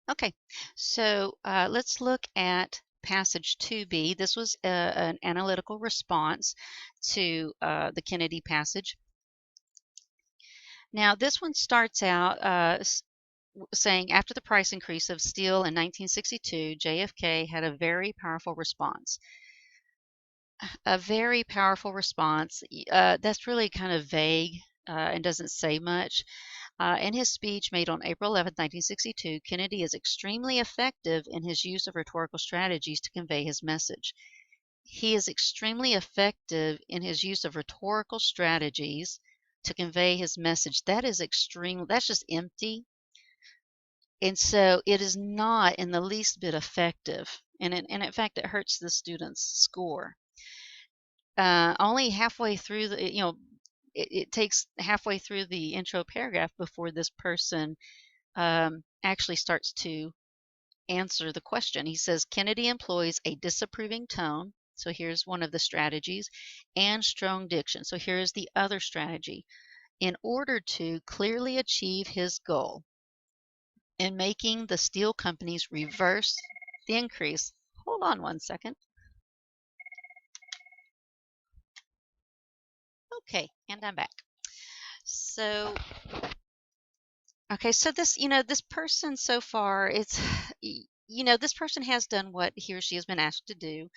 Okay, so let's look at passage 2B. This was an analytical response to the Kennedy passage. Now, this one starts out saying, after the price increase of steel in 1962, JFK had a very powerful response. A very powerful response. That's really kind of vague and doesn't say much. In his speech made on April 11, 1962, Kennedy is extremely effective in his use of rhetorical strategies to convey his message. He is extremely effective in his use of rhetorical strategies to convey his message. That is extreme. That's just empty. And so it is not in the least bit effective. And in fact, it hurts the student's score. Only halfway through it takes halfway through the intro paragraph before this person actually starts to answer the question. He says Kennedy employs a disapproving tone. So here's one of the strategies, and strong diction. So here's the other strategy. In order to clearly achieve his goal in making the steel companies reverse the increase. Hold on one second. Okay, and I'm back. So okay, so this person so far, this person has done what he or she has been asked to do.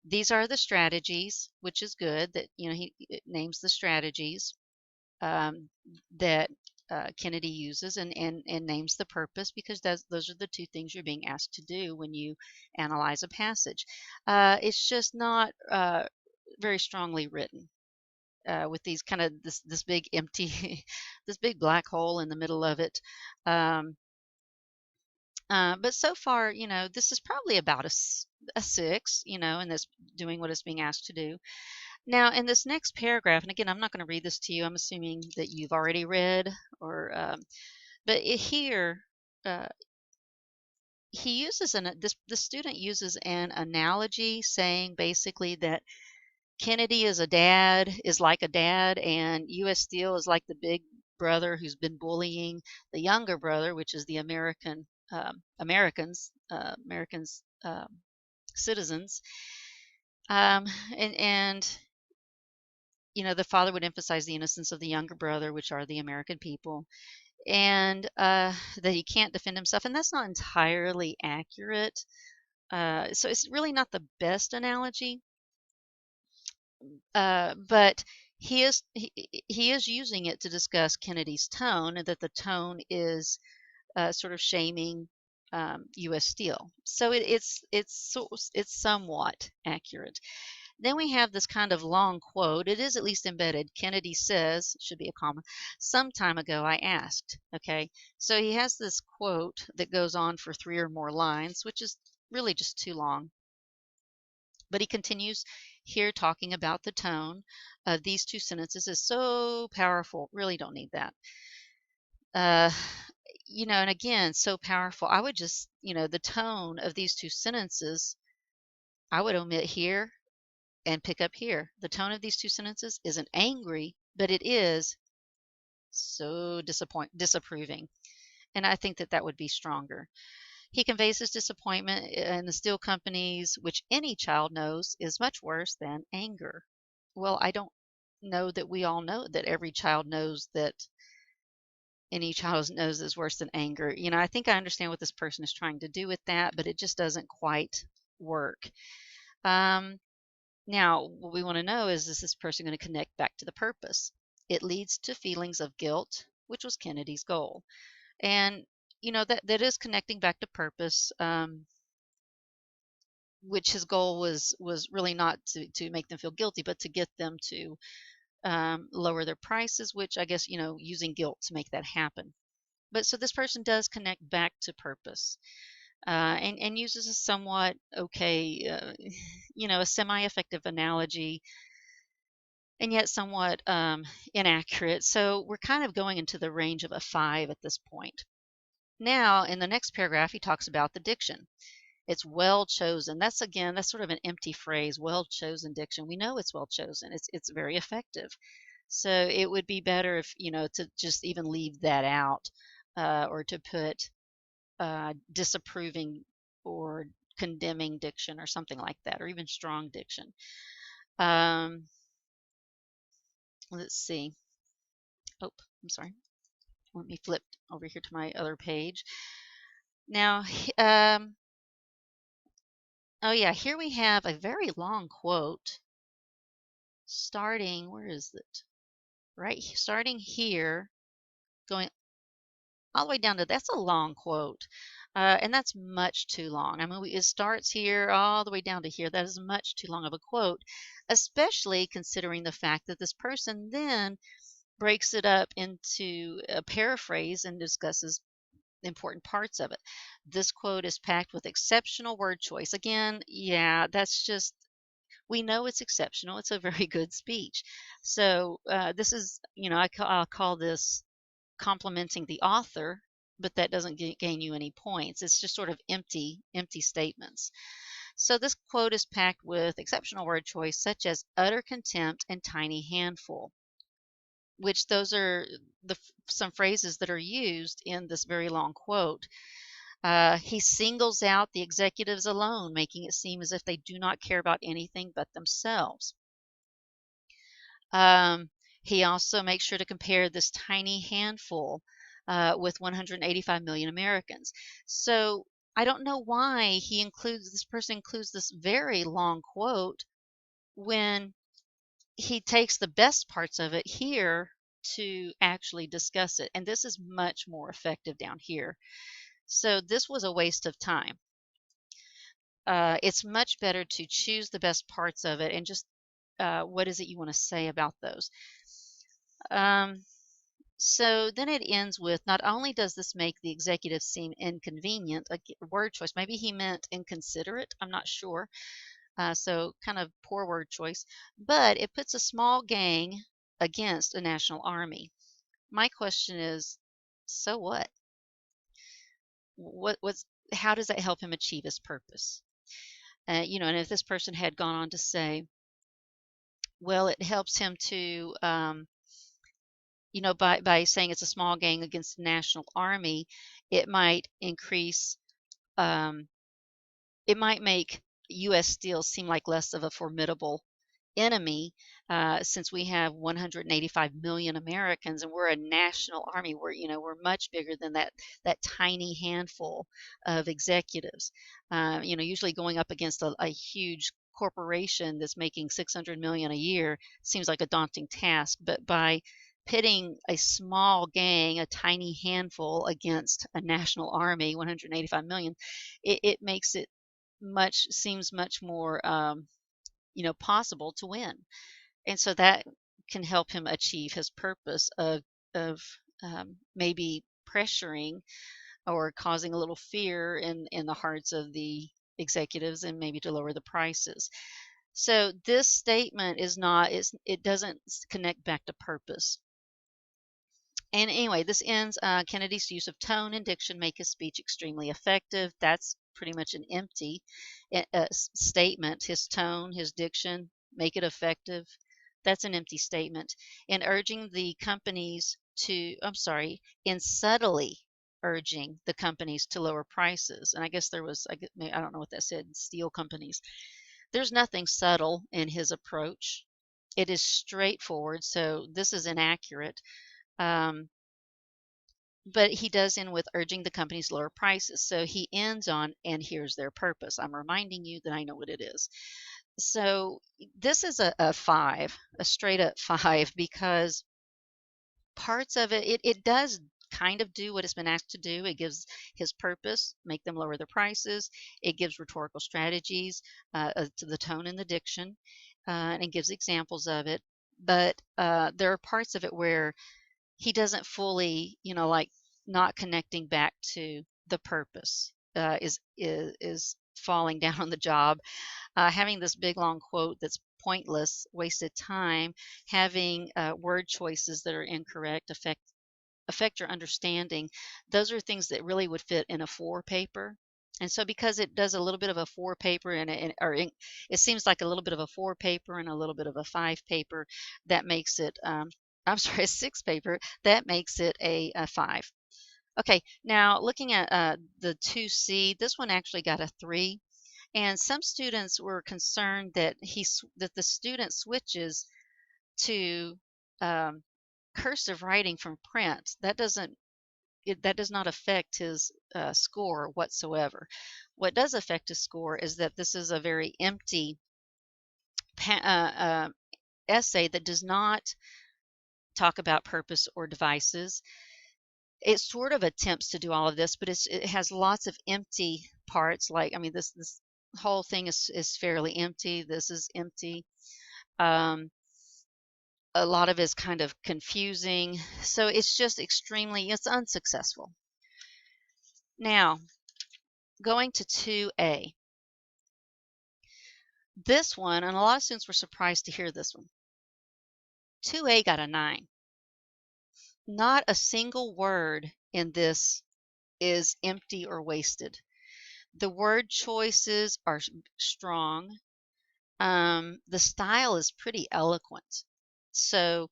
These are the strategies, which is good that, he names the strategies that Kennedy uses and names the purpose, because those are the two things you're being asked to do when you analyze a passage. It's just not very strongly written. With these kind of this big empty this big black hole in the middle of it. Um, but so far, this is probably about a 6, and that's doing what it's being asked to do. Now, in this next paragraph, and again, I'm not going to read this to you. I'm assuming that you've already read, but here uh, he uses the student uses an analogy, saying basically that Kennedy is like a dad, and U.S. Steel is like the big brother who's been bullying the younger brother, which is the Americans, citizens. And the father would emphasize the innocence of the younger brother, which are the American people, and that he can't defend himself. And that's not entirely accurate. So it's really not the best analogy. But he is using it to discuss Kennedy's tone, and that the tone is sort of shaming U.S. Steel. So it's somewhat accurate. Then we have this kind of long quote. It is at least embedded. Kennedy says, should be a comma, some time ago I asked. Okay, so he has this quote that goes on for 3 or more lines, which is really just too long. But he continues here talking about the tone of these two sentences is so powerful. Really don't need that. Uh, and again, so powerful. I would just, the tone of these two sentences, I would omit here and pick up here. The tone of these two sentences isn't angry, but it is so disapproving. And I think that would be stronger. He conveys his disappointment in the steel companies, which any child knows is much worse than anger. Well, I don't know that we all know that every child knows that any child knows is worse than anger. I think I understand what this person is trying to do with that, but it just doesn't quite work. Now, what we want to know is this person going to connect back to the purpose? It leads to feelings of guilt, which was Kennedy's goal. And that is connecting back to purpose, which his goal was really not to make them feel guilty, but to get them to lower their prices, which I guess using guilt to make that happen. But so this person does connect back to purpose, and uses a somewhat okay, a semi-effective analogy, and yet somewhat inaccurate. So we're kind of going into the range of a 5 at this point. Now, in the next paragraph, he talks about the diction. It's well chosen. That's sort of an empty phrase, well chosen diction. We know it's well chosen. It's very effective. So it would be better if, to just even leave that out, or to put disapproving or condemning diction or something like that, or even strong diction. Let's see. Oh, I'm sorry. Let me flip over here to my other page. Now, oh yeah, here we have a very long quote starting, where is it? Right, starting here, going all the way down to, that's a long quote. And that's much too long. I mean, it starts here all the way down to here. That is much too long of a quote, especially considering the fact that this person then breaks it up into a paraphrase and discusses important parts of it. This quote is packed with exceptional word choice. Again, yeah, that's just, we know it's exceptional. It's a very good speech. So this is, I'll call this complimenting the author, but that doesn't gain you any points. It's just sort of empty statements. So this quote is packed with exceptional word choice, such as utter contempt and tiny handful, which those are some phrases that are used in this very long quote. He singles out the executives alone, making it seem as if they do not care about anything but themselves. He also makes sure to compare this tiny handful with 185 million Americans. So I don't know why this person includes this very long quote when he takes the best parts of it here to actually discuss it. And this is much more effective down here. So this was a waste of time. It's much better to choose the best parts of it and just what is it you want to say about those. So then it ends with, not only does this make the executive seem inconvenient, a word choice, maybe he meant inconsiderate, I'm not sure. So kind of poor word choice, but it puts a small gang against a national army. My question is, so what? How does that help him achieve his purpose? And if this person had gone on to say, well, it helps him to, by saying it's a small gang against the national army, it might increase, it might make U.S. Steel seem like less of a formidable enemy, since we have 185 million Americans and we're a national army. We're much bigger than that tiny handful of executives. Usually going up against a huge corporation that's making 600 million a year seems like a daunting task, but by pitting a small gang, a tiny handful, against a national army, 185 million, it makes it seems much more possible to win. And so that can help him achieve his purpose of maybe pressuring or causing a little fear in the hearts of the executives, and maybe to lower the prices. So this statement it doesn't connect back to purpose. And anyway, this ends, Kennedy's use of tone and diction make his speech extremely effective. That's pretty much an empty statement. His tone, his diction, make it effective. That's an empty statement. In urging the companies to, I'm sorry, in subtly urging the companies to lower prices. And I guess I don't know what that said, steel companies. There's nothing subtle in his approach. It is straightforward, so this is inaccurate. But he does end with urging the companies lower prices. So he ends on, and here's their purpose. I'm reminding you that I know what it is. So this is a 5, a straight up 5, because parts of it does kind of do what it's been asked to do. It gives his purpose, make them lower their prices. It gives rhetorical strategies to the tone and the diction, and it gives examples of it. But there are parts of it where he doesn't fully, like not connecting back to the purpose, is falling down on the job. Having this big long quote that's pointless, wasted time, having word choices that are incorrect, affect your understanding. Those are things that really would fit in a 4 paper. And so because it does a little bit of a 4 paper it seems like a little bit of a 4 paper and a little bit of a 5 paper, that makes it, I'm sorry, a 6 paper, that makes it a 5. Okay, now looking at the 2C, this one actually got a 3. And some students were concerned that that the student switches to um, cursive writing from print. That does not affect his score whatsoever. What does affect his score is that this is a very empty essay that does not talk about purpose or devices. It sort of attempts to do all of this, but it has lots of empty parts. Like, I mean, this whole thing is fairly empty. This is empty. Um, a lot of it is kind of confusing. So it's just it's unsuccessful. Now, going to 2A. This one, and a lot of students were surprised to hear this one. 2A got a 9. Not a single word in this is empty or wasted. The word choices are strong. The style is pretty eloquent. So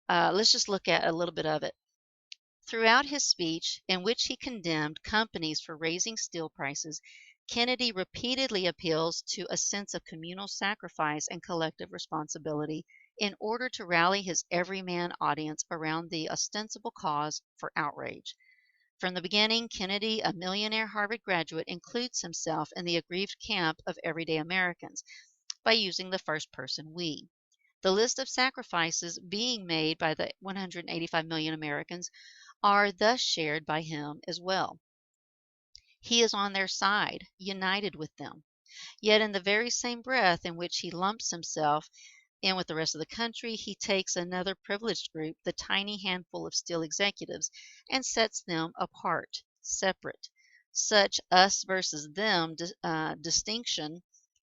let's just look at a little bit of it. Throughout his speech, in which he condemned companies for raising steel prices, Kennedy repeatedly appeals to a sense of communal sacrifice and collective responsibility in order to rally his everyman audience around the ostensible cause for outrage. From the beginning, Kennedy, a millionaire Harvard graduate, includes himself in the aggrieved camp of everyday Americans by using the first person we. The list of sacrifices being made by the 185 million Americans are thus shared by him as well. He is on their side, united with them. Yet in the very same breath in which he lumps himself in with the rest of the country, he takes another privileged group, the tiny handful of steel executives, and sets them apart, separate. Such us versus them distinction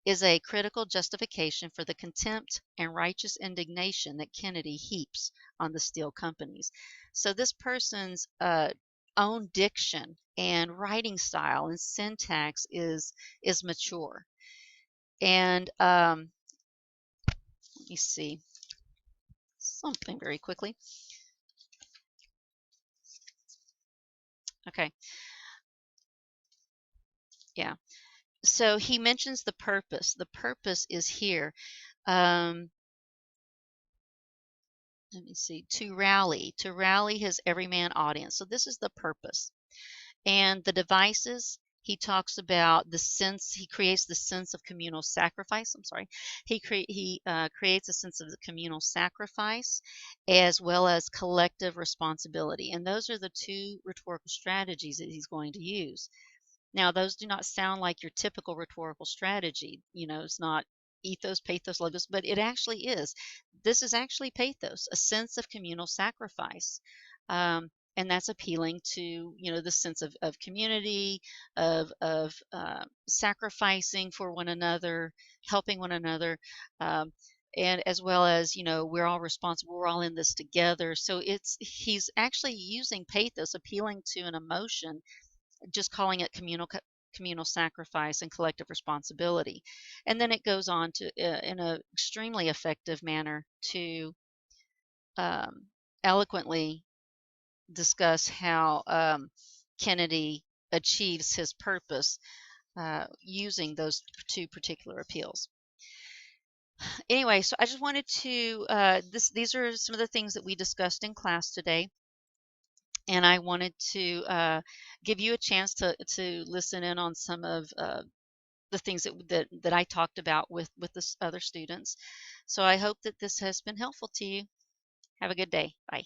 is a critical justification for the contempt and righteous indignation that Kennedy heaps on the steel companies. So this person's own diction and writing style and syntax is mature. And let me see something very quickly. Okay. Yeah. So he mentions the purpose. The purpose is here. Let me see. To rally his everyman audience. So this is the purpose. And the devices, he talks about the sense, he creates the sense of communal sacrifice. I'm sorry. He creates a sense of the communal sacrifice as well as collective responsibility. And those are the two rhetorical strategies that he's going to use. Now, those do not sound like your typical rhetorical strategy. You know, it's not ethos, pathos, logos, but it actually is. This is actually pathos, a sense of communal sacrifice. And that's appealing to, you know, the sense of community, of sacrificing for one another, helping one another, and as well as, you know, we're all responsible, we're all in this together. So he's actually using pathos, appealing to an emotion, just calling it communal sacrifice and collective responsibility. And then it goes on to, in an extremely effective manner, to eloquently discuss how Kennedy achieves his purpose using those two particular appeals. Anyway, so I just wanted to, these are some of the things that we discussed in class today. And I wanted to give you a chance to listen in on some of the things that I talked about with the other students. So I hope that this has been helpful to you. Have a good day. Bye.